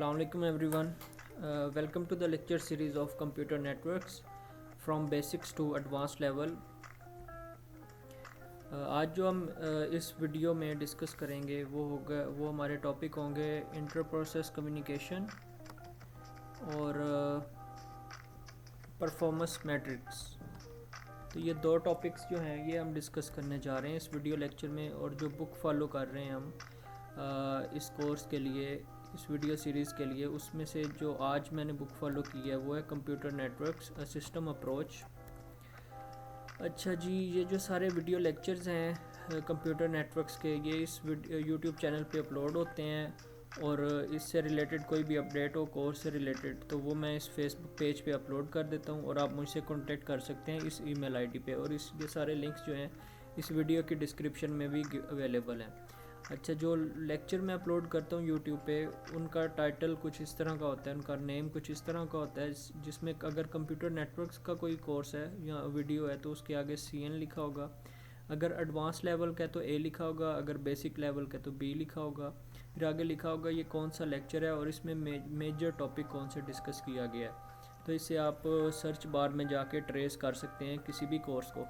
Assalamu alaikum everyone. Welcome to the lecture series of computer networks from basics to advanced level. आज जो हम इस video में discuss करेंगे वो हमारे टॉपिक होंगे इंटर प्रोसेस कम्युनिकेशन और परफॉर्मेंस मैट्रिक्स। तो ये दो टॉपिक्स जो हैं ये हम डिस्कस करने जा रहे हैं इस वीडियो लेक्चर में। और जो बुक फॉलो कर रहे हैं हम इस कोर्स के लिए, इस वीडियो सीरीज़ के लिए, उसमें से जो आज मैंने बुक फॉलो की है वो है computer networks a system approach. अच्छा जी, ये जो सारे वीडियो लेक्चर्स हैं कंप्यूटर नेटवर्क्स के, ये इस यूट्यूब चैनल पे अपलोड होते हैं। और इससे रिलेटेड कोई भी अपडेट हो कोर्स से रिलेटेड तो वो मैं इस फेसबुक पेज पे अपलोड कर देता हूँ और आप मुझसे कांटेक्ट कर सकते हैं इस ईमेल आईडी पे। और ये सारे लिंक्स जो हैं इस वीडियो की डिस्क्रिप्शन में भी अवेलेबल हैं। अच्छा, जो लेक्चर मैं अपलोड करता हूँ यूट्यूब पे, उनका टाइटल कुछ इस तरह का होता है, उनका नेम कुछ इस तरह का होता है, जिसमें अगर कंप्यूटर नेटवर्क्स का कोई कोर्स है या वीडियो है तो उसके आगे CN लिखा होगा, अगर एडवांस लेवल का है तो A लिखा होगा, अगर बेसिक लेवल का है तो B लिखा होगा, फिर आगे लिखा होगा ये कौन सा लेक्चर है और इसमें मेजर टॉपिक कौन से डिस्कस किया गया है। तो इससे आप सर्च बार में जाके ट्रेस कर सकते हैं किसी भी कोर्स को।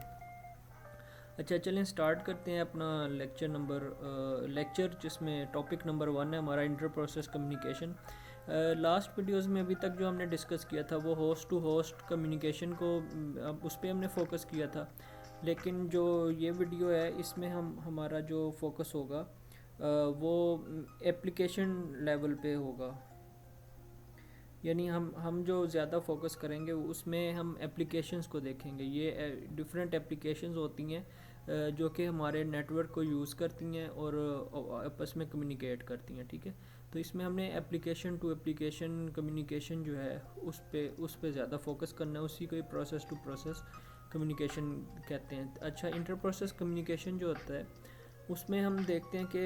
अच्छा, चलें स्टार्ट करते हैं अपना लेक्चर जिसमें टॉपिक नंबर 1 है हमारा inter process communication. Last videos में अभी तक जो हमने डिस्कस किया था वो होस्ट टू होस्ट कम्युनिकेशन को, उस पर हमने फोकस किया था। लेकिन जो ये वीडियो है इसमें हमारा जो फोकस होगा वो एप्लीकेशन लेवल पे होगा। यानी हम जो ज़्यादा फोकस करेंगे उसमें हम एप्लीकेशंस को देखेंगे। ये डिफरेंट एप्लीकेशंस होती हैं जो कि हमारे नेटवर्क को यूज़ करती हैं और आपस में कम्युनिकेट करती हैं, ठीक है। तो इसमें हमने एप्लीकेशन टू एप्लीकेशन कम्युनिकेशन जो है उस पे ज़्यादा फोकस करना है, उसी को ही प्रोसेस टू प्रोसेस कम्युनिकेशन कहते हैं। अच्छा, इंटर प्रोसेस कम्युनिकेशन जो होता है उसमें हम देखते हैं कि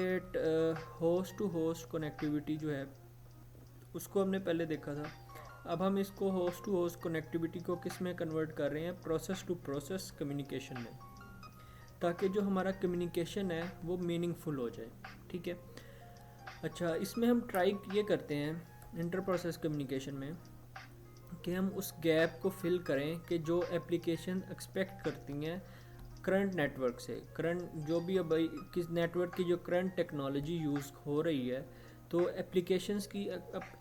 होस्ट टू होस्ट कनेक्टिविटी जो है उसको हमने पहले देखा था। अब हम इसको होस्ट टू होस्ट कनेक्टिविटी को किस में कन्वर्ट कर रहे हैं, प्रोसेस टू प्रोसेस कम्युनिकेशन में, ताकि जो हमारा कम्युनिकेशन है वो मीनिंगफुल हो जाए, ठीक है। अच्छा, इसमें हम ट्राई ये करते हैं इंटर प्रोसेस कम्युनिकेशन में कि हम उस गैप को फिल करें कि जो एप्लीकेशन एक्सपेक्ट करती हैं करंट नेटवर्क से, करंट जो भी अब किस नेटवर्क की जो करंट टेक्नोलॉजी यूज़ हो रही है, तो एप्लीकेशंस की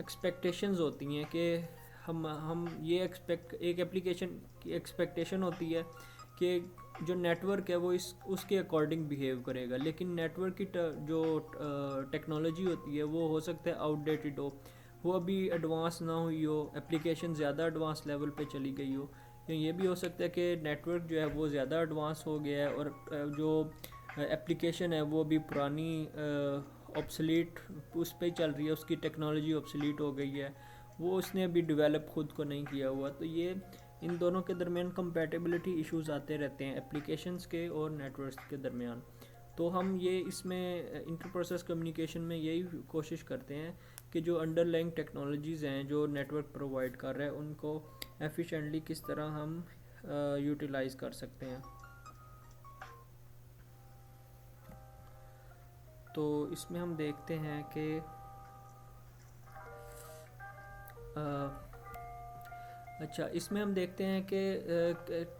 एक्सपेक्टेशंस होती हैं कि हम ये एक एप्लीकेशन की एक्सपेक्टेशन होती है कि जो नेटवर्क है वो उसके अकॉर्डिंग बिहेव करेगा। लेकिन नेटवर्क की जो टेक्नोलॉजी होती है वो हो सकता है आउटडेटेड हो, वो अभी एडवांस ना हुई हो, एप्लीकेशन ज़्यादा एडवांस लेवल पे चली गई हो, या ये भी हो सकता है कि नेटवर्क जो है वो ज़्यादा एडवांस हो गया है और जो एप्लीकेशन है वो अभी पुरानी ऑब्सलीट उस पर चल रही है, उसकी टेक्नोलॉजी ऑब्सलीट हो गई है, वो उसने अभी डेवलप खुद को नहीं किया हुआ। तो ये इन दोनों के दरमियान कंपैटिबिलिटी इश्यूज आते रहते हैं एप्लीकेशंस के और नेटवर्क्स के दरमियान। तो हम ये इसमें इंटर प्रोसेस कम्युनिकेशन में यही कोशिश करते हैं कि जो अंडरलाइंग टेक्नोलॉजीज़ हैं जो नेटवर्क प्रोवाइड कर रहा है उनको एफिशिएंटली किस तरह हम यूटिलाइज़ कर सकते हैं। तो इसमें हम देखते हैं कि अच्छा, इसमें हम देखते हैं कि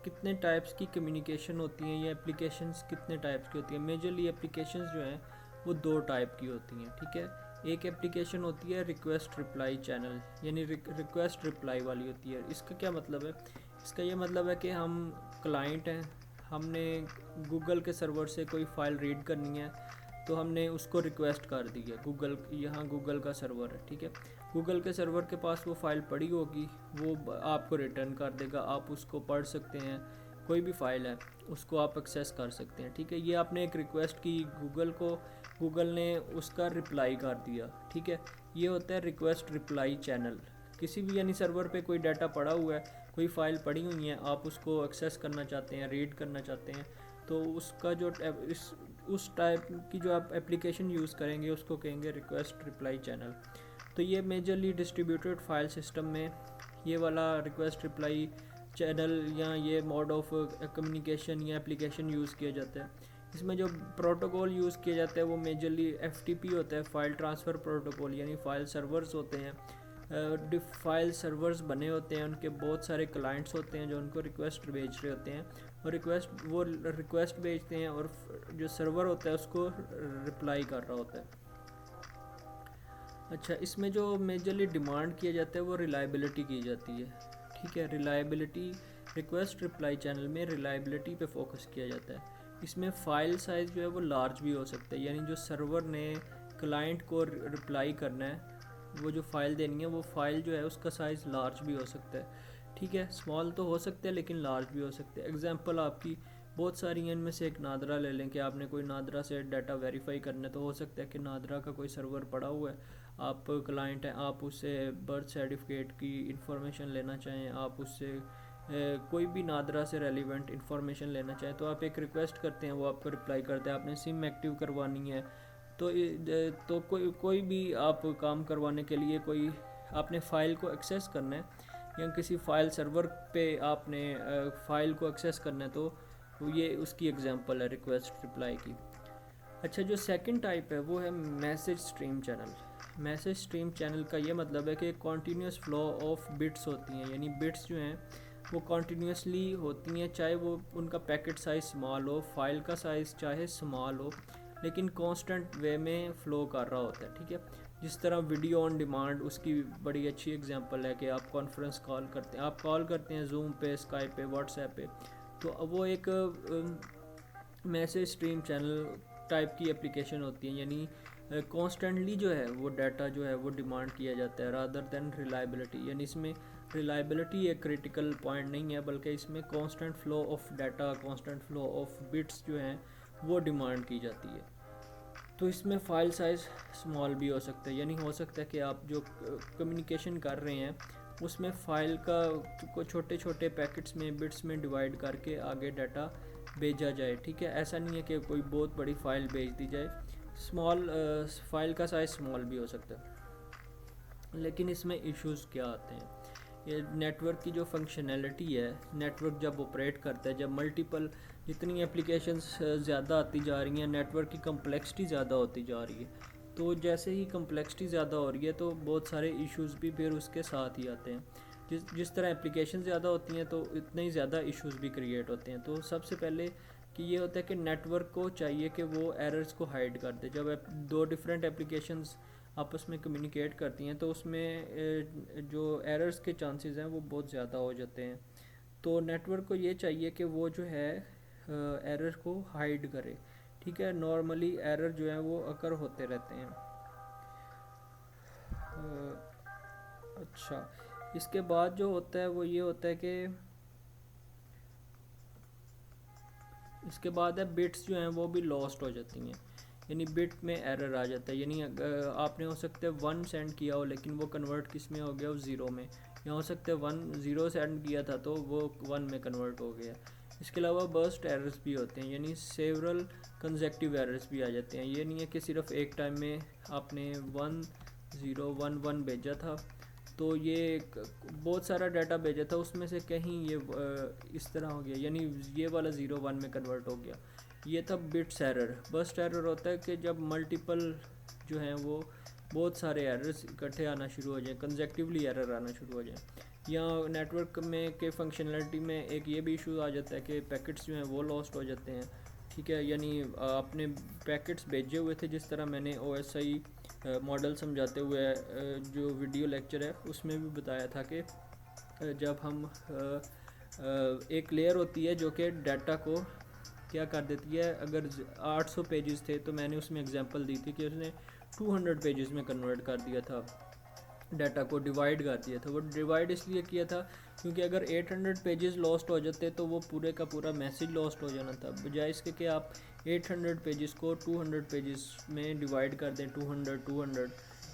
कितने टाइप्स की कम्युनिकेशन होती हैं या एप्लीकेशंस कितने टाइप्स की होती हैं। मेजरली एप्लीकेशंस जो हैं वो 2 टाइप की होती हैं, ठीक है। एक एप्लीकेशन होती है रिक्वेस्ट रिप्लाई चैनल, यानी रिक्वेस्ट रिप्लाई वाली होती है। इसका क्या मतलब है? इसका ये मतलब है कि हम क्लाइंट हैं, हमने गूगल के सर्वर से कोई फ़ाइल रीड करनी है तो हमने उसको रिक्वेस्ट कर दी है। यहाँ गूगल का सर्वर है, ठीक है। गूगल के सर्वर के पास वो फ़ाइल पड़ी होगी, वो आपको रिटर्न कर देगा, आप उसको पढ़ सकते हैं। कोई भी फ़ाइल है उसको आप एक्सेस कर सकते हैं, ठीक है। ये आपने एक रिक्वेस्ट की गूगल को, गूगल ने उसका रिप्लाई कर दिया, ठीक है। ये होता है रिक्वेस्ट रिप्लाई चैनल। किसी भी यानी सर्वर पे कोई डाटा पड़ा हुआ है, कोई फ़ाइल पड़ी हुई है, आप उसको एक्सेस करना चाहते हैं, रीड करना चाहते हैं, तो उसका जो उस टाइप की जो आप एप्लीकेशन यूज़ करेंगे उसको कहेंगे रिक्वेस्ट रिप्लाई चैनल। तो ये मेजरली डिस्ट्रीब्यूटेड फाइल सिस्टम में ये वाला रिक्वेस्ट रिप्लाई चैनल या ये मोड ऑफ कम्युनिकेशन या एप्लीकेशन यूज़ किया जाता है। इसमें जो प्रोटोकॉल यूज़ किया जाता है वो मेजरली FTP होता है, फाइल ट्रांसफ़र प्रोटोकॉल, यानी फ़ाइल सर्वर्स होते हैं। फाइल सर्वर्स बने होते हैं, उनके बहुत सारे क्लाइंट्स होते हैं जो उनको रिक्वेस्ट भेज रहे होते हैं, और रिक्वेस्ट भेजते हैं और जो सर्वर होता है उसको रिप्लाई कर रहा होता है। अच्छा, इसमें जो मेजरली डिमांड किया जाता है वो रिलायबिलिटी की जाती है। ठीक है, रिलायबिलिटी, रिक्वेस्ट रिप्लाई चैनल में रिलायबिलिटी पे फोकस किया जाता है। इसमें फ़ाइल साइज़ जो है वो लार्ज भी हो सकता है, यानी जो सर्वर ने क्लाइंट को रिप्लाई करना है, वो जो फ़ाइल देनी है वो फ़ाइल जो है उसका साइज़ लार्ज भी हो सकता है। ठीक है, स्मॉल तो हो सकता है लेकिन लार्ज भी हो सकते हैं। एग्जांपल आपकी बहुत सारी हैं, इनमें से एक नादरा ले लें कि आपने कोई नादरा से डाटा वेरीफाई करना है, तो हो सकता है कि नादरा का कोई सर्वर पड़ा हुआ है, आप क्लाइंट हैं, आप उससे बर्थ सर्टिफिकेट की इंफॉर्मेशन लेना चाहें, आप उससे कोई भी नादरा से रेलिवेंट इंफॉर्मेशन लेना चाहें, तो आप एक रिक्वेस्ट करते हैं, वो आपको रिप्लाई करते हैं। आपने सिम एक्टिव करवानी है तो कोई भी आप काम करवाने के लिए कोई आपने फ़ाइल को एक्सेस करना है या किसी फ़ाइल सर्वर पे आपने फ़ाइल को एक्सेस करना है, तो ये उसकी एग्जांपल है रिक्वेस्ट रिप्लाई की। अच्छा, जो सेकंड टाइप है वो है message stream channel. Message stream channel का ये मतलब है कि कॉन्टीन्यूस फ्लो ऑफ बिट्स होती हैं, यानी बिट्स जो हैं वो कॉन्टीन्यूसली होती हैं, चाहे वो उनका पैकेट साइज़ स्मॉल हो, फाइल का साइज़ चाहे स्मॉल हो, लेकिन कांस्टेंट वे में फ़्लो कर रहा होता है। ठीक है, जिस तरह वीडियो ऑन डिमांड, उसकी बड़ी अच्छी एग्जांपल है कि आप कॉन्फ्रेंस कॉल करते हैं, आप कॉल करते हैं जूम पे, स्काइप पे, व्हाट्सएप पे, तो वो एक मैसेज स्ट्रीम चैनल टाइप की एप्लीकेशन होती है, यानी कॉन्स्टेंटली जो है वो डाटा जो है वो डिमांड किया जाता है रादर देन रिलायबिलिटी, यानी इसमें रिलायबिलिटी एक क्रिटिकल पॉइंट नहीं है, बल्कि इसमें constant flow of data, constant flow of bits जो हैं वो डिमांड की जाती है। तो इसमें फ़ाइल साइज़ स्मॉल भी हो सकता है, यानी हो सकता है कि आप जो कम्युनिकेशन कर रहे हैं उसमें फ़ाइल को छोटे छोटे पैकेट्स में, बिट्स में डिवाइड करके आगे डाटा भेजा जाए। ठीक है, ऐसा नहीं है कि कोई बहुत बड़ी फ़ाइल भेज दी जाए, स्मॉल फ़ाइल का साइज़ स्मॉल भी हो सकता है। लेकिन इसमें इश्यूज़ क्या आते हैं, ये नेटवर्क की जो फंक्शनैलिटी है, नेटवर्क जब ऑपरेट करता है, जब मल्टीपल जितनी एप्लीकेशंस ज़्यादा आती जा रही हैं, नेटवर्क की कम्प्लेक्सिटी ज़्यादा होती जा रही है, तो जैसे ही कम्प्लेक्सिटी ज़्यादा हो रही है तो बहुत सारे इश्यूज़ भी फिर उसके साथ ही आते हैं। जिस तरह एप्लीकेशन ज़्यादा होती हैं तो इतने ही ज़्यादा इश्यूज़ भी क्रिएट होते हैं। तो सबसे पहले कि ये होता है कि नेटवर्क को चाहिए कि वो एरर्स को हाइड कर दे। जब दो डिफरेंट एप्लीकेशंस आपस में कम्युनिकेट करती हैं तो उसमें जो एरर्स के चांसेस हैं वो बहुत ज़्यादा हो जाते हैं। तो नेटवर्क को ये चाहिए कि वो जो है एरर को हाइड करे। ठीक है, नॉर्मली एरर जो है वो अकर होते रहते हैं। अच्छा, इसके बाद जो होता है वो ये होता है कि इसके बाद है बिट्स जो हैं वो भी लॉस्ट हो जाती हैं, यानी बिट में एरर आ जाता है। यानी आपने हो सकता है 1 सेंड किया हो लेकिन वो कन्वर्ट किस में हो गया, वो 0 में, या हो सकता है 0 सेंड किया था तो वो 1 में कन्वर्ट हो गया। इसके अलावा बर्स्ट एरर्स भी होते हैं, यानी सेवरल कंसेक्टिव एरर्स भी आ जाते हैं। ये नहीं है कि सिर्फ एक टाइम में आपने 1 0 1 1 भेजा था तो ये बहुत सारा डाटा भेजा था, उसमें से कहीं ये इस तरह हो गया, यानी ये वाला 0 1 में कन्वर्ट हो गया। ये था बिट्स एरर। बर्स्ट एरर होता है कि जब मल्टीपल जो हैं वो बहुत सारे एरर्स इकट्ठे आना शुरू हो जाएं, कंसेक्टिवली एरर आना शुरू हो जाएं। या नेटवर्क में के फंक्शनैलिटी में एक ये भी इशू आ जाता है कि पैकेट्स जो हैं वो लॉस्ट हो जाते हैं। ठीक है, यानी आपने पैकेट्स भेजे हुए थे, जिस तरह मैंने OSI मॉडल समझाते हुए जो वीडियो लेक्चर है उसमें भी बताया था कि जब हम एक लेयर होती है जो कि डाटा को क्या कर देती है, अगर 800 पेजेस थे तो मैंने उसमें एग्जांपल दी थी कि उसने 200 पेजेस में कन्वर्ट कर दिया था, डाटा को डिवाइड कर दिया था। वो डिवाइड इसलिए किया था क्योंकि अगर 800 पेजेस लॉस्ट हो जाते तो वो पूरे का पूरा मैसेज लॉस्ट हो जाना था, बजाय इसके कि आप 800 पेजेस को 200 पेजेस में डिवाइड कर दें, 200 200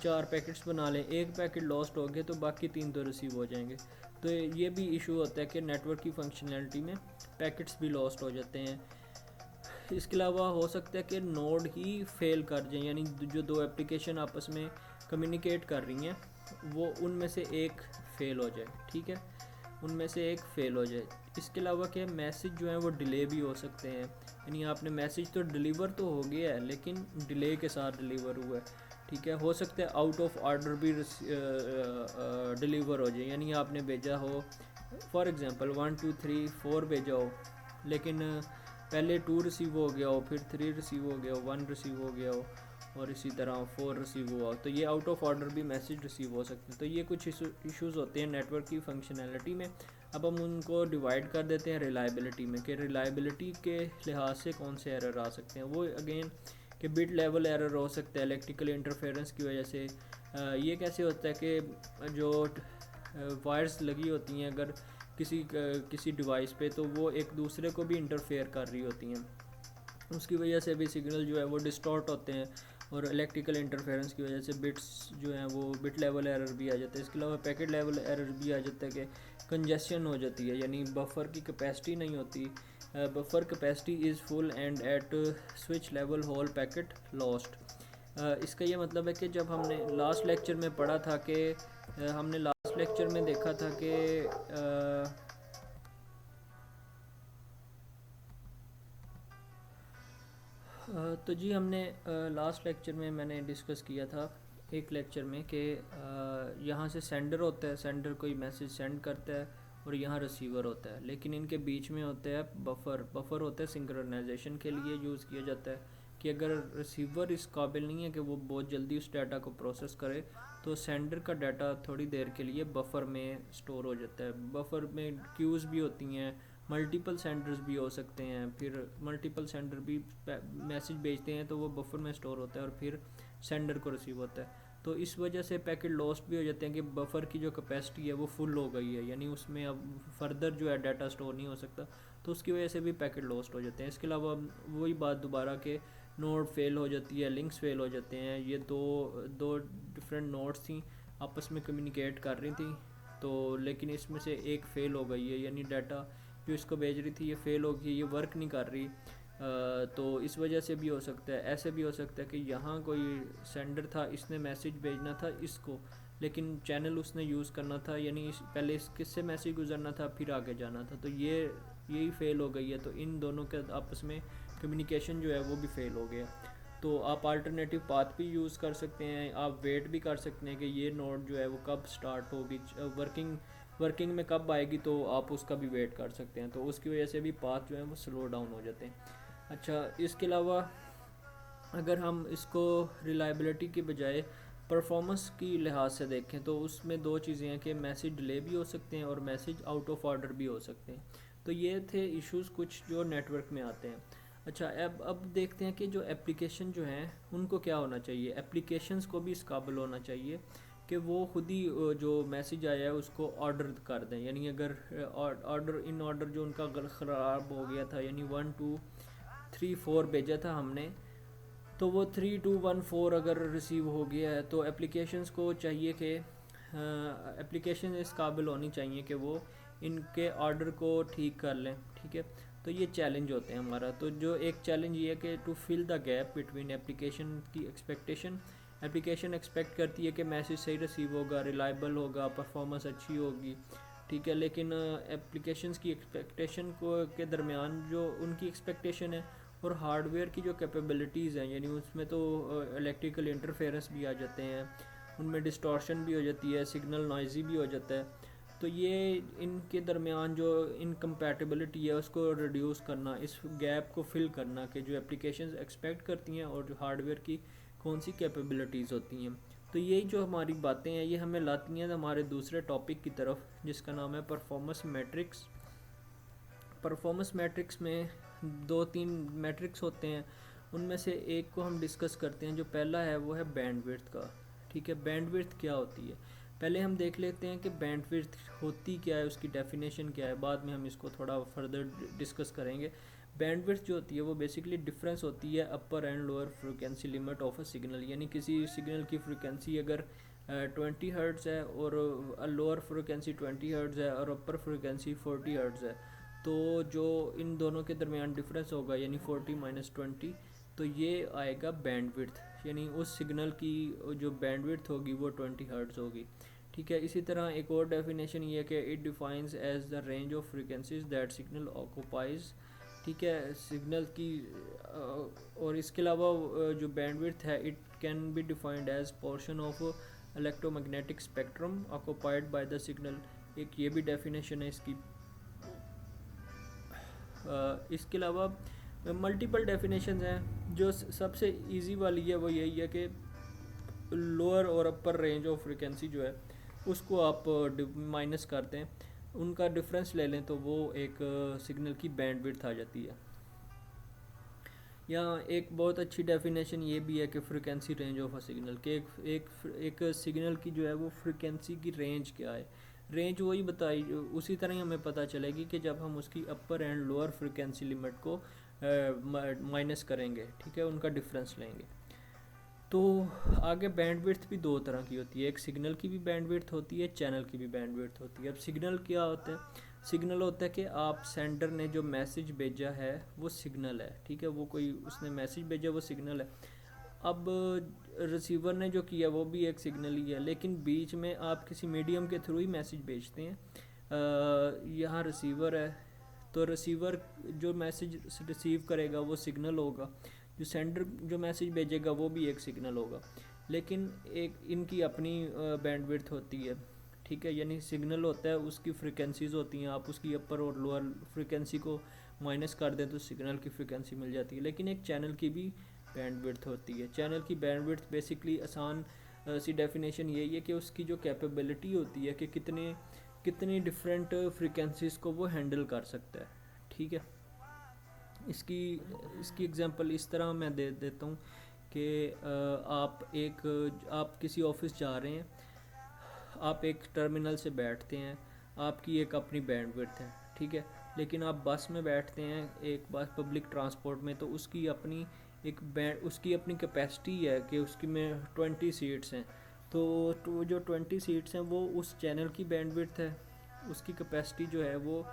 4 पैकेट्स बना लें, एक पैकेट लॉस्ट हो गए तो बाकी 3 तो रिसीव हो जाएंगे। तो ये भी इशू होता है कि नेटवर्क की फंक्शनैलिटी में पैकेट्स भी लॉस्ट हो जाते हैं। इसके अलावा हो सकता है कि नोड ही फेल कर जाए, यानी जो दो एप्लीकेशन आपस में कम्युनिकेट कर रही हैं वो उनमें से एक फेल हो जाए। ठीक है, उनमें से एक फेल हो जाए। इसके अलावा क्या मैसेज जो है वो डिले भी हो सकते हैं, यानी आपने मैसेज तो डिलीवर तो हो गया है लेकिन डिले के साथ डिलीवर हुआ है, ठीक है। हो सकता है आउट ऑफ ऑर्डर भी डिलीवर हो जाए, यानी आपने भेजा हो फॉर एग्ज़ाम्पल 1 2 3 4 भेजा हो, लेकिन पहले 2 रिसीव हो गया हो, फिर 3 रिसीव हो गया हो, 1 रिसीव हो गया हो, और इसी तरह 4 रिसीव हुआ, तो ये आउट ऑफ ऑर्डर भी मैसेज रिसीव हो सकते हैं। तो ये कुछ इश्यूज़ होते हैं नेटवर्क की फंक्शनैलिटी में। अब हम उनको डिवाइड कर देते हैं रिलायबिलिटी में, कि रिलायबिलिटी के लिहाज से कौन से एरर आ सकते हैं। वो अगेन कि बिट लेवल एरर हो सकता है इलेक्ट्रिकल इंटरफेरेंस की वजह से। ये कैसे होता है कि जो वायर्स लगी होती हैं अगर किसी डिवाइस पे, तो वो एक दूसरे को भी इंटरफेयर कर रही होती हैं, उसकी वजह से भी सिग्नल जो है वो डिस्टॉर्ट होते हैं, और इलेक्ट्रिकल इंटरफेरेंस की वजह से बिट्स जो हैं वो बिट लेवल एरर भी आ जाता है। इसके अलावा पैकेट लेवल एरर भी आ जाता है कि कंजेशन हो जाती है, यानी बफर की कैपेसिटी नहीं होती, buffer capacity is full and at switch level whole packet lost. इसका ये मतलब है कि जब हमने लास्ट लेक्चर में पढ़ा था कि हमने लास्ट लेक्चर में देखा था कि तो जी हमने लास्ट लेक्चर में मैंने डिस्कस किया था एक लेक्चर में कि यहाँ से सेंडर होता है, सेंडर कोई मैसेज सेंड करता है, और यहाँ रिसीवर होता है, लेकिन इनके बीच में होता है बफर होता है सिंक्रोनाइजेशन के लिए यूज़ किया जाता है, कि अगर रिसीवर इस काबिल नहीं है कि वो बहुत जल्दी उस डाटा को प्रोसेस करे, तो सेंडर का डाटा थोड़ी देर के लिए बफर में स्टोर हो जाता है। बफर में क्यूज़ भी होती हैं, मल्टीपल सेंडर्स भी हो सकते हैं, फिर मल्टीपल सेंडर भी मैसेज भेजते हैं तो वो बफर में स्टोर होता है और फिर सेंडर को रिसीव होता है। तो इस वजह से पैकेट लॉस्ट भी हो जाते हैं कि बफर की जो कैपेसिटी है वो फुल हो गई है, यानी उसमें अब फर्दर जो है डाटा स्टोर नहीं हो सकता, तो उसकी वजह से भी पैकेट लॉस्ट हो जाते हैं। इसके अलावा वही बात दोबारा के नोड फेल हो जाती है, लिंक्स फेल हो जाते हैं। ये दो डिफरेंट नोड्स थी, आपस में कम्युनिकेट कर रही थी, तो लेकिन इसमें से एक फ़ेल हो गई है, यानी डाटा जो इसको भेज रही थी ये फ़ेल हो गई, ये वर्क नहीं कर रही। तो इस वजह से भी हो सकता है। ऐसे भी हो सकता है कि यहाँ कोई सेंडर था, इसने मैसेज भेजना था इसको, लेकिन चैनल उसने यूज़ करना था, यानी पहले किससे मैसेज गुजरना था फिर आगे जाना था, तो यही फ़ेल हो गई है। तो इन दोनों के आपस में कम्युनिकेशन जो है वो भी फ़ेल हो गया। तो आप अल्टरनेटिव पाथ भी यूज़ कर सकते हैं, आप वेट भी कर सकते हैं कि ये नोड जो है वो कब स्टार्ट होगी, वर्किंग में कब आएगी, तो आप उसका भी वेट कर सकते हैं। तो उसकी वजह से भी पाथ जो है वो स्लो डाउन हो जाते हैं। अच्छा, इसके अलावा अगर हम इसको रिलायबिलिटी के बजाय परफॉर्मेंस की लिहाज से देखें, तो उसमें दो चीज़ें हैं कि मैसेज डिले भी हो सकते हैं और मैसेज आउट ऑफ ऑर्डर भी हो सकते हैं। तो ये थे इश्यूज़ कुछ जो नेटवर्क में आते हैं। अच्छा, अब देखते हैं कि जो एप्लीकेशन जो हैं उनको क्या होना चाहिए। एप्लीकेशंस को भी इस काबिल होना चाहिए कि वो खुद ही जो मैसेज आया है उसको ऑर्डर कर दें, यानी अगर ऑर्डर जो उनका ख़राब हो गया था, यानी 1 2 3 4 भेजा था हमने, तो वो 3 2 1 4 अगर रिसीव हो गया है, तो एप्लीकेशंस को चाहिए कि एप्लीकेशन इस काबिल होनी चाहिए कि वो इनके ऑर्डर को ठीक कर लें, ठीक है। तो ये चैलेंज होते हैं हमारा। तो जो एक चैलेंज ये है कि to fill the gap between application की एक्सपेक्टेशन, एप्लीकेशन एक्सपेक्ट करती है कि मैसेज सही रिसीव होगा, रिलायबल होगा, परफॉर्मेंस अच्छी होगी, ठीक है, लेकिन एप्लीकेशंस की एक्सपेक्टेशन को के दरमियान जो उनकी एक्सपेक्टेशन है और हार्डवेयर की जो कैपेबिलिटीज़ हैं, यानी उसमें तो इलेक्ट्रिकल इंटरफेरेंस भी आ जाते हैं, उनमें डिस्टॉर्शन भी हो जाती है, सिग्नल नॉइज़ी भी हो जाता है। तो ये इनके दरमियान जो इनकम्पैटिबिलिटी है उसको रिड्यूस करना, इस गैप को फिल करना कि जो एप्लीकेशंस एक्सपेक्ट करती हैं और जो हार्डवेयर की कौन सी कैपेबिलिटीज़ होती हैं। तो यही जो हमारी बातें हैं ये हमें लाती हैं हमारे दूसरे टॉपिक की तरफ, जिसका नाम है परफॉर्मेंस मैट्रिक्स। परफॉर्मेंस मैट्रिक्स में 2-3 मैट्रिक्स होते हैं, उनमें से एक को हम डिस्कस करते हैं। जो पहला है वो है बैंडविड्थ का, ठीक है। बैंडविड्थ क्या होती है पहले हम देख लेते हैं कि बैंडविड्थ होती क्या है, उसकी डेफिनेशन क्या है, बाद में हम इसको थोड़ा फर्दर डिस्कस करेंगे। बैंडविड्थ जो होती है वो बेसिकली डिफरेंस होती है upper and lower frequency limit of a signal, यानी किसी सिग्नल की फ्रिक्वेंसी अगर 20 हर्ट्ज़ है और लोअर फ्रिक्वेंसी 20 हर्ट्ज़ है और अपर फ्रिक्वेंसी 40 हर्ट्ज़ है, तो जो इन दोनों के दरमियान डिफरेंस होगा यानी 40 - 20, तो ये आएगा बैंडविड्थ, यानी उस सिग्नल की जो बैंडविड्थ होगी वो 20 हर्ट्ज़ होगी, ठीक है। इसी तरह एक और डेफिनेशन ये है कि it defines as the range of frequencies that signal occupies. ठीक है, सिग्नल की और इसके अलावा जो बैंडविड्थ है it can be defined as portion of electromagnetic spectrum occupied by the signal. एक ये भी डेफिनेशन है इसकी। इसके अलावा मल्टीपल डेफिनेशन हैं। जो सबसे इजी वाली है वो यही है कि लोअर और अपर रेंज ऑफ फ्रिक्वेंसी जो है उसको आप माइनस करते हैं, उनका डिफरेंस ले लें तो वो एक सिग्नल की बैंडविड्थ आ जाती है। यहाँ एक बहुत अच्छी डेफिनेशन ये भी है कि frequency range of a signal के एक सिग्नल की जो है वो फ्रिक्वेंसी की रेंज क्या है। रेंज वही बताई, उसी तरह ही हमें पता चलेगी कि जब हम उसकी अपर एंड लोअर फ्रिक्वेंसी लिमिट को माइनस करेंगे, ठीक है, उनका डिफरेंस लेंगे। तो आगे बैंडविड्थ भी दो तरह की होती है, एक सिग्नल की भी बैंडविड्थ होती है, चैनल की भी बैंडविड्थ होती है। अब सिग्नल क्या होता है? सिग्नल होता है कि आप सेंडर ने जो मैसेज भेजा है वो सिग्नल है, ठीक है, वो कोई उसने मैसेज भेजा वो सिग्नल है। अब रिसीवर ने जो किया वो भी एक सिग्नल ही है, लेकिन बीच में आप किसी मीडियम के थ्रू ही मैसेज भेजते हैं। यहाँ रिसीवर है, तो रिसीवर जो मैसेज रिसीव करेगा वो सिग्नल होगा, जो सेंडर जो मैसेज भेजेगा वो भी एक सिग्नल होगा, लेकिन एक इनकी अपनी बैंडविड्थ होती है, ठीक है। यानी सिग्नल होता है, उसकी फ्रिक्वेंसीज होती हैं, आप उसकी अपर और लोअर फ्रिक्वेंसी को माइनस कर दें तो सिग्नल की फ्रिक्वेंसी मिल जाती है। लेकिन एक चैनल की भी बैंडविड्थ होती है। चैनल की बैंडविड्थ बेसिकली आसान सी डेफिनेशन यही है कि उसकी जो कैपेबिलिटी होती है कि कितनी डिफरेंट फ्रिक्वेंसीज को वो हैंडल कर सकता है, ठीक है। इसकी एग्जांपल इस तरह मैं दे देता हूँ कि आप किसी ऑफिस जा रहे हैं, आप एक टर्मिनल से बैठते हैं, आपकी एक अपनी बैंडविड्थ है, ठीक है। लेकिन आप बस में बैठते हैं, एक बस पब्लिक ट्रांसपोर्ट में, तो उसकी अपनी कैपेसिटी है कि उसकी में 20 सीट्स हैं, तो जो 20 सीट्स हैं वो उस चैनल की बैंडविड्थ है, उसकी कैपेसिटी जो है वो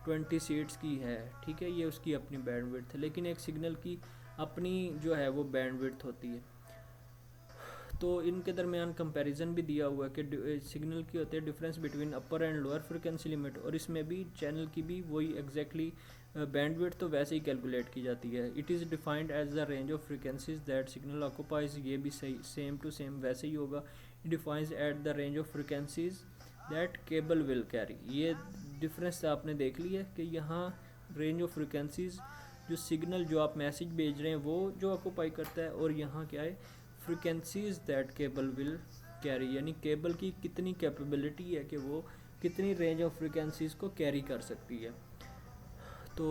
20 सीट्स की है, ठीक है, ये उसकी अपनी बैंडविड्थ है। लेकिन एक सिग्नल की अपनी जो है वो बैंडविड्थ होती है। तो इनके दरमियान कंपैरिजन भी दिया हुआ है कि सिग्नल की होती है difference between upper and lower frequency limit, और इसमें भी चैनल की भी वही एग्जैक्टली बैंडविड्थ तो वैसे ही कैलकुलेट की जाती है। It is defined as the range of frequencies that signal occupies, ये भी सही सेम टू सेम वैसे ही होगा। It defines at the range of frequencies that cable will carry. ये डिफरेंस आपने देख लिया कि यहाँ रेंज ऑफ फ्रिक्वेंसीज जो सिग्नल जो आप मैसेज भेज रहे हैं वो जो ऑक्यूपाई करता है, और यहाँ क्या है, frequencies that cable will carry, यानी केबल की कितनी कैपेबिलिटी है कि वो कितनी रेंज ऑफ फ्रिक्वेंसीज को कैरी कर सकती है। तो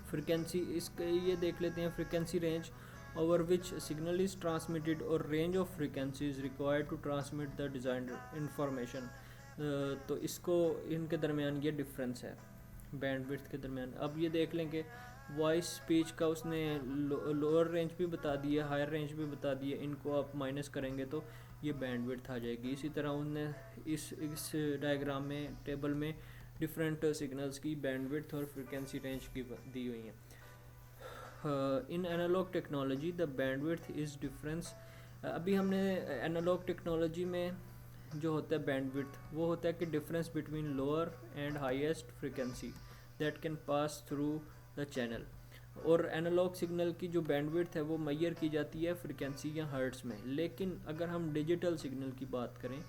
फ्रिक्वेंसी इसके ये देख लेते हैं, frequency range over which signal is transmitted और range of frequency is required to transmit the designed information. तो इसको इनके दरमियान ये डिफरेंस है बैंडविड्थ के दरमियान। अब ये देख लें कि वॉइस स्पीच का उसने लोअर रेंज भी बता दी है, हायर रेंज भी बता दी है, इनको आप माइनस करेंगे तो ये बैंडविड्थ आ जाएगी। इसी तरह उनने इस डायग्राम में टेबल में डिफरेंट सिग्नल्स की बैंडविड्थ और फ्रिक्वेंसी रेंज की दी हुई हैं। In analog technology the bandwidth is difference. अभी हमने एनालॉग टेक्नोलॉजी में जो होता है बैंडविड्थ वो होता है कि difference between lower and highest frequency that can pass through the channel. और एनालॉग सिग्नल की जो बैंडविड्थ है वो मेजर की जाती है फ्रिक्वेंसी या हर्ट्स में। लेकिन अगर हम डिजिटल सिग्नल की बात करें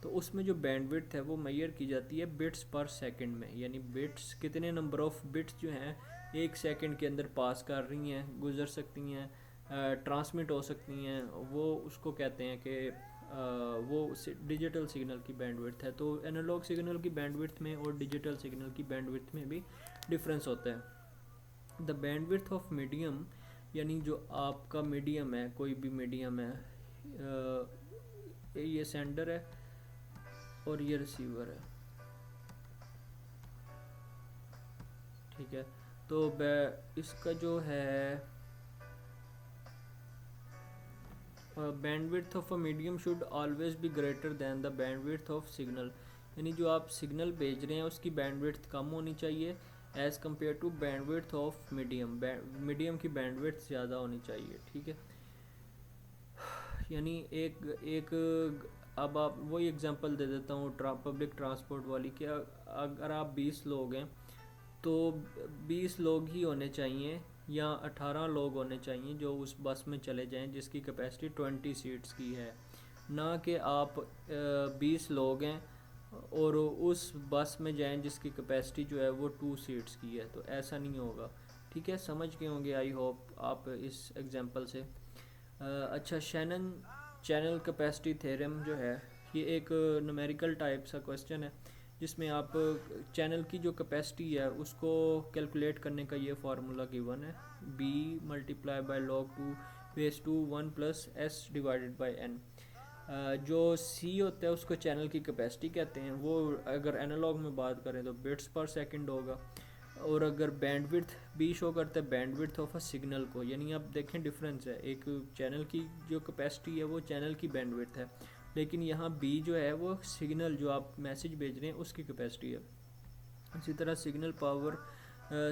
तो उसमें जो बैंडविड्थ है वो मेजर की जाती है बिट्स पर सेकंड में, यानी बिट्स कितने नंबर ऑफ बिट्स जो हैं एक सेकंड के अंदर पास कर रही हैं, गुजर सकती हैं, ट्रांसमिट हो सकती हैं, वो उसको कहते हैं कि वो डिजिटल सिग्नल की बैंडविड्थ है। तो एनालॉग सिग्नल की बैंडविड्थ में और डिजिटल सिग्नल की बैंडविड्थ में भी डिफरेंस होता है। द बैंडविड्थ ऑफ मीडियम, यानी जो आपका मीडियम है, कोई भी मीडियम है, ये सेंडर है और ये रिसीवर है, ठीक है। तो इसका जो है bandwidth of a medium should always be greater than the bandwidth of signal, यानी जो आप सिग्नल भेज रहे हैं उसकी बैंडविड्थ कम होनी चाहिए as compare to bandwidth of medium, medium की बैंडविड्थ ज़्यादा होनी चाहिए, ठीक है। यानी एक अब आप वही एग्जांपल दे देता हूँ पब्लिक ट्रांसपोर्ट वाली कि अगर आप 20 लोग हैं तो 20 लोग ही होने चाहिए या 18 लोग होने चाहिए जो उस बस में चले जाएं जिसकी कैपेसिटी 20 सीट्स की है, ना कि आप 20 लोग हैं और उस बस में जाएं जिसकी कैपेसिटी जो है वो 2 सीट्स की है। तो ऐसा नहीं होगा। ठीक है, समझ गए होंगे आई होप आप इस एग्जांपल से। अच्छा, शैनन चैनल कैपेसिटी थ्योरम जो है ये एक न्यूमेरिकल टाइप सा क्वेश्चन है जिसमें आप चैनल की जो कैपेसिटी है उसको कैलकुलेट करने का ये फार्मूला गिवन है, b multiply by log 2 base 2 1 plus S divided by N. जो c होता है उसको चैनल की कैपेसिटी कहते हैं, वो अगर एनालॉग में बात करें तो बिट्स पर सेकंड होगा, और अगर बैंडविड्थ बी शो करता है बैंडविड्थ ऑफ अ सिग्नल को, यानी आप देखें डिफरेंस है, एक चैनल की जो कैपेसिटी है वो चैनल की बैंडविड्थ है, लेकिन यहाँ बी जो है वो सिग्नल जो आप मैसेज भेज रहे हैं उसकी कैपेसिटी है। इसी तरह सिग्नल पावर,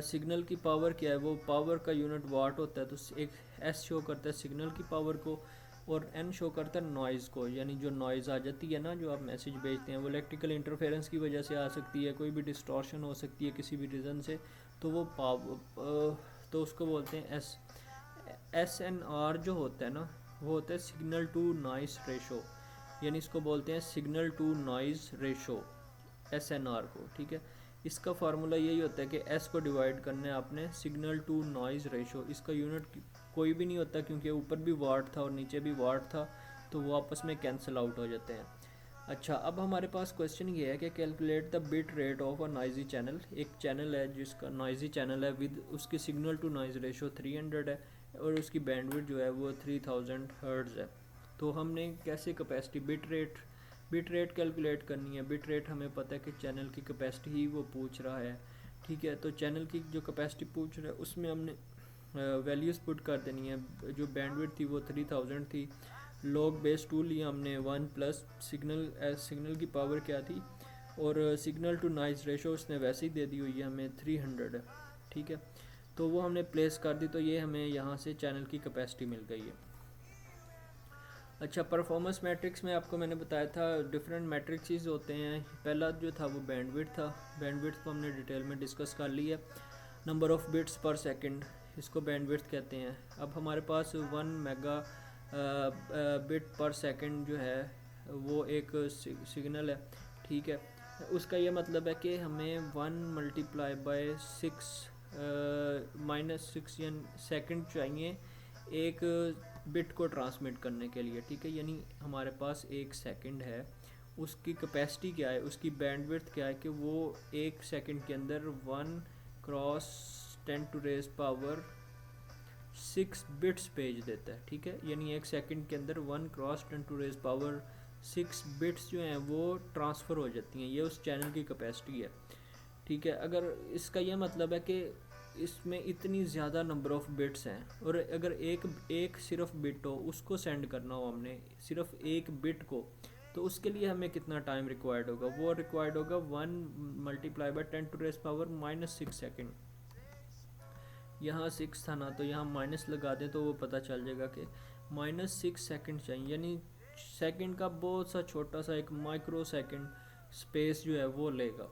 सिग्नल की पावर क्या है, वो पावर का यूनिट वाट होता है, तो एक एस शो करता है सिग्नल की पावर को और एन शो करता है नॉइज़ को, यानी जो नॉइज़ आ जाती है ना जो आप मैसेज भेजते हैं वो इलेक्ट्रिकल इंटरफेरेंस की वजह से आ सकती है, कोई भी डिस्टॉर्शन हो सकती है किसी भी रीज़न से, तो वो तो उसको बोलते हैं एस एन आर जो होता है ना वो होता है सिग्नल टू नॉइज़ रेशो, यानी इसको बोलते हैं signal to noise ratio S N R को। ठीक है, इसका फार्मूला यही होता है कि एस को डिवाइड करना है आपने सिग्नल टू नॉइज़ रेशो, इसका यूनिट कोई भी नहीं होता क्योंकि ऊपर भी वाट था और नीचे भी वाट था, तो वो आपस में कैंसिल आउट हो जाते हैं। अच्छा, अब हमारे पास क्वेश्चन ये है कि calculate the bit rate of a noisy channel. एक चैनल है जिसका नॉइज़ी चैनल है विद उसकी सिग्नल टू नॉइज़ रेशो 300 है और उसकी बैंडविड्थ जो है वो 3000 हर्ट्ज़ है। तो हमने कैसे कैपेसिटी बिट रेट कैलकुलेट करनी है। बिट रेट हमें पता है कि चैनल की कैपेसिटी ही वो पूछ रहा है। ठीक है, तो चैनल की जो कैपेसिटी पूछ रहा है उसमें हमने वैल्यूज़ पुट कर देनी है। जो बैंडविड्थ थी वो 3000 थी, लॉग बेस 2 लिया हमने 1 प्लस सिग्नल की पावर क्या थी, और सिग्नल टू नॉइज़ रेशो उसने वैसे ही दे दी हुई है हमें 300 है। ठीक है, तो वो हमने प्लेस कर दी, तो ये हमें यहाँ से चैनल की कैपेसिटी मिल गई है। अच्छा, परफॉर्मेंस मैट्रिक्स में आपको मैंने बताया था डिफरेंट मैट्रिक्स होते हैं। पहला जो था वो बैंडविड्थ था, बैंडविड्थ को हमने डिटेल में डिस्कस कर लिया। नंबर ऑफ़ बिट्स पर सेकंड, इसको बैंडविड्थ कहते हैं। अब हमारे पास 1 मेगा बिट पर सेकंड जो है वो एक सिग्नल है। ठीक है, उसका ये मतलब है कि हमें 1 मल्टीप्लाई बाय 6 -6 या सेकंड चाहिए एक बिट को ट्रांसमिट करने के लिए। ठीक है, यानी हमारे पास एक सेकंड है, उसकी कैपेसिटी क्या है, उसकी बैंडविड्थ क्या है कि वो एक सेकंड के अंदर 1 क्रॉस 10⁻6 बिट्स भेज देता है। ठीक है, यानी एक सेकंड के अंदर 1 क्रॉस 10⁻6 बिट्स जो हैं वो ट्रांसफ़र हो जाती हैं, ये उस चैनल की कैपेसिटी है। ठीक है, अगर इसका यह मतलब है कि इसमें इतनी ज़्यादा नंबर ऑफ़ बिट्स हैं, और अगर एक सिर्फ बिट हो उसको सेंड करना हो हमने सिर्फ एक बिट को, तो उसके लिए हमें कितना टाइम रिक्वायर्ड होगा, वो रिक्वायर्ड होगा 1 मल्टीप्लाई बाय 10⁻⁻6 सेकेंड। यहाँ 6 था ना, तो यहाँ माइनस लगा दें तो वो पता चल जाएगा कि -6 सेकेंड चाहिए, यानी सेकेंड का बहुत सा छोटा सा एक माइक्रो सेकेंड स्पेस जो है वो लेगा,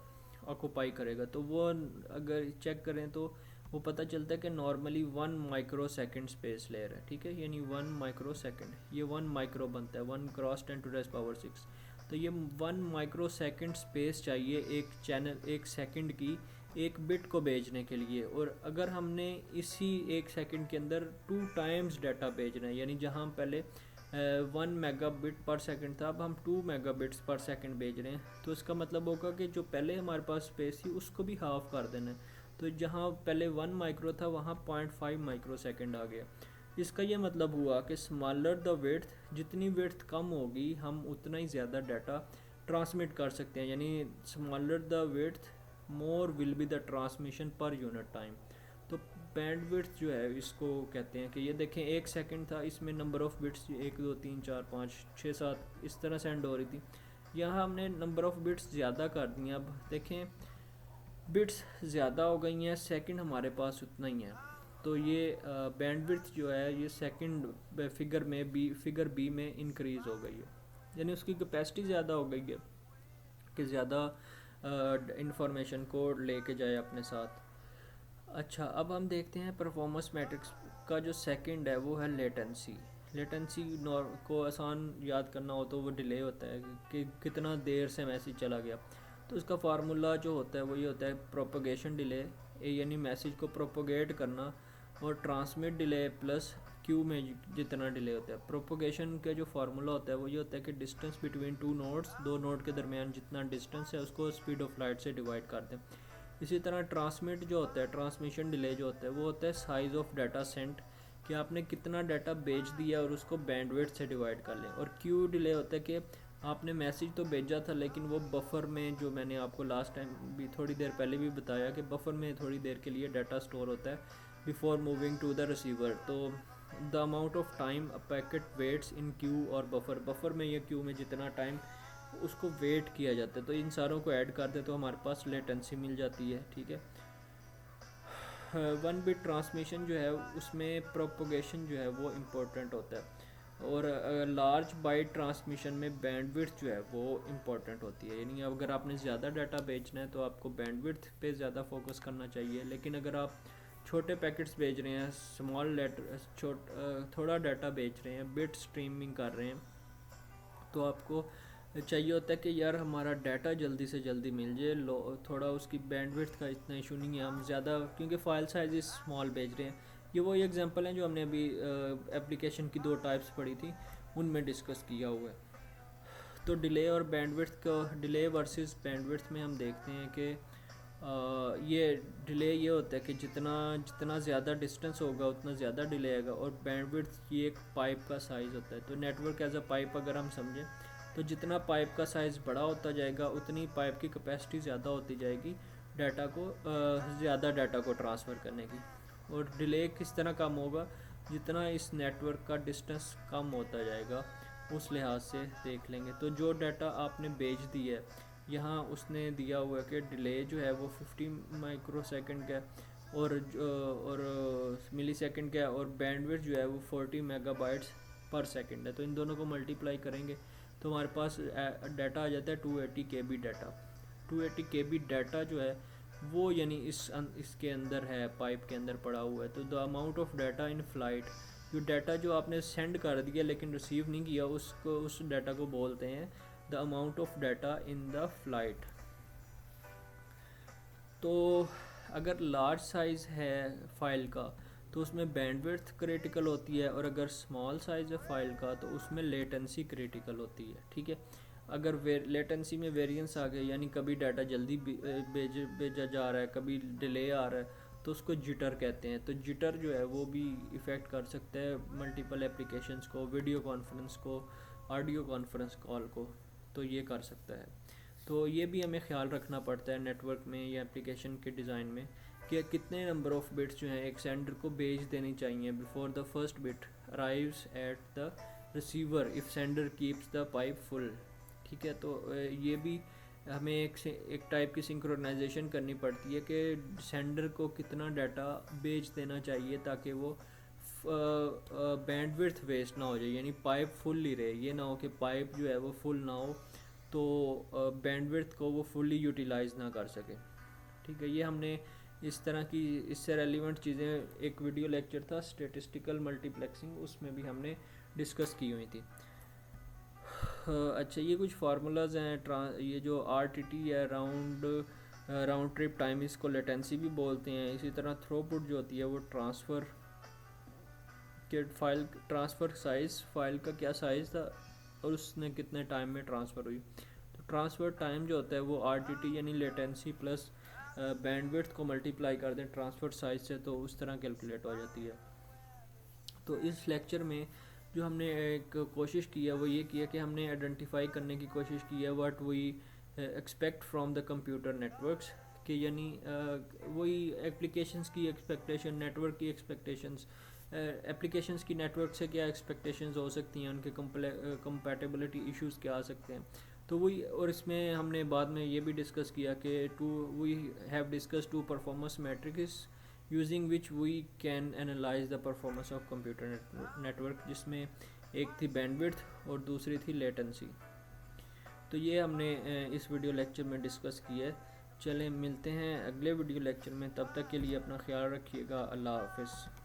ऑक्यूपाई करेगा। तो वो अगर चेक करें तो वो पता चलता है कि नॉर्मली 1 माइक्रो सेकेंड स्पेस ले रहा है। ठीक है, यानी 1 माइक्रो सेकेंड, ये 1 माइक्रो बनता है 1 क्रॉस 10⁻6, तो ये 1 माइक्रो सेकेंड स्पेस चाहिए एक चैनल एक सेकेंड की एक बिट को भेजने के लिए। और अगर हमने इसी एक सेकंड के अंदर 2 टाइम्स डाटा भेजना है, यानी जहां पहले 1 मेगाबिट पर सेकंड था, अब हम 2 मेगाबिट्स पर सेकंड भेज रहे हैं, तो इसका मतलब होगा कि जो पहले हमारे पास स्पेस थी उसको भी हाफ कर देना है। तो जहां पहले 1 माइक्रो था वहां 0.5 माइक्रो सेकंड आ गया। इसका ये मतलब हुआ कि स्मॉलर द विड्थ, जितनी विड्थ कम होगी हम उतना ही ज़्यादा डाटा ट्रांसमिट कर सकते हैं, यानी smaller the width more will be the transmission per unit time. तो बैंडविड्थ जो है इसको कहते हैं कि ये देखें एक सेकंड था, इसमें नंबर ऑफ़ बिट्स 1 2 3 4 5 6 7 इस तरह सेंड हो रही थी। यहाँ हमने नंबर ऑफ़ बिट्स ज़्यादा कर दी हैं। अब देखें बिट्स ज़्यादा हो गई हैं, सेकंड हमारे पास उतना ही है, तो ये बैंडविड्थ जो है ये सेकंड फिगर बी में इंक्रीज़ हो गई है। यानी उसकी कैपेसिटी ज़्यादा हो गई है कि ज़्यादा इंफॉर्मेशन को लेके जाए अपने साथ। अच्छा, अब हम देखते हैं परफॉर्मेंस मैट्रिक्स का जो सेकंड है वो है लेटेंसी। लेटेंसी को आसान याद करना हो तो वो डिले होता है कि कितना देर से मैसेज चला गया। तो उसका फार्मूला जो होता है वो ये होता है प्रोपोगेशन डिले, यानी मैसेज को प्रोपोगेट करना, और ट्रांसमिट डिले प्लस क्यू में जितना डिले होता है। प्रोपोगेशन का जो फार्मूला होता है वो ये होता है कि डिस्टेंस बिटवीन टू नोड्स, दो नोड के दरमियान जितना डिस्टेंस है उसको स्पीड ऑफ लाइट से डिवाइड कर दें। इसी तरह ट्रांसमिट जो होता है, ट्रांसमिशन डिले जो होता है वो होता है साइज़ ऑफ डाटा सेंट, कि आपने कितना डाटा भेज दिया और उसको बैंडविड्थ से डिवाइड कर लें। और क्यू डिले होता है कि आपने मैसेज तो भेजा था लेकिन वो बफर में, जो मैंने आपको लास्ट टाइम भी थोड़ी देर पहले भी बताया कि बफर में थोड़ी देर के लिए डाटा स्टोर होता है before moving to the receiver. तो the amount of time a packet waits in queue और बफर में या क्यू में जितना टाइम उसको वेट किया जाता है, तो इन सारों को ऐड कर दे तो हमारे पास लेटेंसी मिल जाती है। ठीक है, वन बिट ट्रांसमिशन जो है उसमें प्रोपोगेशन जो है वो इम्पोर्टेंट होता है, और लार्ज बाइट ट्रांसमिशन में बैंडविड्थ जो है वो इम्पोर्टेंट होती है। यानी अगर आपने ज़्यादा डाटा भेजना है तो आपको बैंडविड्थ पे ज़्यादा फोकस करना चाहिए, लेकिन अगर आप छोटे पैकेट्स भेज रहे हैं, थोड़ा डाटा भेज रहे हैं, बिट स्ट्रीमिंग कर रहे हैं, तो आपको चाहिए होता है कि यार हमारा डाटा जल्दी से जल्दी मिल जाए। थोड़ा उसकी बैंडविड्थ का इतना इशू नहीं है, हम ज़्यादा क्योंकि फ़ाइल साइज स्मॉल भेज रहे हैं। ये वही एग्जांपल हैं जो हमने अभी एप्लीकेशन की दो टाइप्स पढ़ी थी उनमें डिस्कस किया हुआ है। तो डिले और बैंडविड्थ का, डिले वर्सेस बैंडविड्थ में हम देखते हैं कि ये डिले ये होता है कि जितना जितना ज़्यादा डिस्टेंस होगा उतना ज़्यादा डिले आएगा, और बैंडविड्थ ये एक पाइप का साइज़ होता है। तो नेटवर्क एज अ पाइप अगर हम समझें तो जितना पाइप का साइज़ बड़ा होता जाएगा उतनी पाइप की कैपेसिटी ज़्यादा होती जाएगी डाटा को, ज़्यादा डाटा को ट्रांसफ़र करने की। और डिले किस तरह कम होगा, जितना इस नेटवर्क का डिस्टेंस कम होता जाएगा उस लिहाज से देख लेंगे। तो जो डाटा आपने भेज दिया है, यहाँ उसने दिया हुआ है कि डिले जो है वो 50 माइक्रो सेकेंड का है, और मिली सेकेंड का है, और बैंडविड्थ जो है वो 40 मेगाबाइट्स पर सेकेंड है। तो इन दोनों को मल्टीप्लाई करेंगे तो हमारे पास डाटा आ जाता है 280 KB डाटा। 280 KB डाटा जो है वो यानी इसके अंदर है, पाइप के अंदर पड़ा हुआ है। तो the amount of data in flight, जो डाटा जो आपने सेंड कर दिया लेकिन रिसीव नहीं किया, उसको, उस डाटा को बोलते हैं the amount of data in the flight. तो अगर लार्ज साइज़ है फ़ाइल का तो उसमें बैंडविड्थ क्रिटिकल होती है, और अगर स्मॉल साइज़ है फ़ाइल का तो उसमें लेटेंसी क्रिटिकल होती है। ठीक है, अगर लेटेंसी में वेरिएंस आ गया, यानी कभी डाटा जल्दी भेजा जा रहा है, कभी डिले आ रहा है, तो उसको जिटर कहते हैं। तो जिटर जो है वो भी इफ़ेक्ट कर सकता है मल्टीपल एप्लीकेशंस को, वीडियो कॉन्फ्रेंस को, ऑडियो कॉन्फ्रेंस कॉल को, तो ये कर सकता है। तो ये भी हमें ख्याल रखना पड़ता है नेटवर्क में या एप्लीकेशन के डिज़ाइन में कि कितने नंबर ऑफ़ बिट्स जो हैं एक सेंडर को भेज देनी चाहिए before the first bit arrives at the receiver if sender keeps the pipe full. ठीक है, तो ये भी हमें एक टाइप की सिंक्रोनाइजेशन करनी पड़ती है कि सेंडर को कितना डाटा भेज देना चाहिए ताकि वो बैंडविड्थ वेस्ट ना हो जाए, यानी पाइप फुल ही रहे। ये ना हो कि पाइप जो है वो फुल ना हो तो बैंडविड्थ को वो फुल्ली यूटिलाइज़ ना कर सके। ठीक है, ये हमने इस तरह की इससे रेलिवेंट चीज़ें, एक वीडियो लेक्चर था स्टैटिस्टिकल मल्टीप्लेक्सिंग, उसमें भी हमने डिस्कस की हुई थी। अच्छा, ये कुछ फार्मूलाज हैं। ये जो RTT है, राउंड ट्रिप टाइम, इसको लेटेंसी भी बोलते हैं। इसी तरह थ्रोपुट जो होती है वो ट्रांसफ़र के फाइल, ट्रांसफ़र साइज़, फ़ाइल का क्या साइज़ था और उसने कितने टाइम में ट्रांसफ़र हुई। तो ट्रांसफ़र टाइम जो होता है वो RTT यानी लेटेंसी प्लस बैंडविड्थ को मल्टीप्लाई कर दें ट्रांसफ़र साइज़ से, तो उस तरह कैलकुलेट हो जाती है। तो इस लेक्चर में जो हमने एक कोशिश की है वो ये किया कि हमने आइडेंटिफाई करने की कोशिश की है what we expect from the computer networks, कि यानी वही एप्लीकेशंस की एक्सपेक्टेशन, नेटवर्क की एक्सपेक्टेशंस, एप्लीकेशंस की नेटवर्क से क्या एक्सपेक्टेशंस हो सकती हैं, उनके कंपैटिबिलिटी इश्यूज़ क्या आ सकते हैं। तो वही, और इसमें हमने बाद में ये भी डिस्कस किया कि we have discuss two performance metrics using which we can analyse the performance of computer network, जिसमें एक थी बैंडविड्थ और दूसरी थी लेटेंसी। तो ये हमने इस वीडियो लेक्चर में डिस्कस किया है। चलें मिलते हैं अगले वीडियो लेक्चर में, तब तक के लिए अपना ख्याल रखिएगा। अल्लाह हाफ़िज़।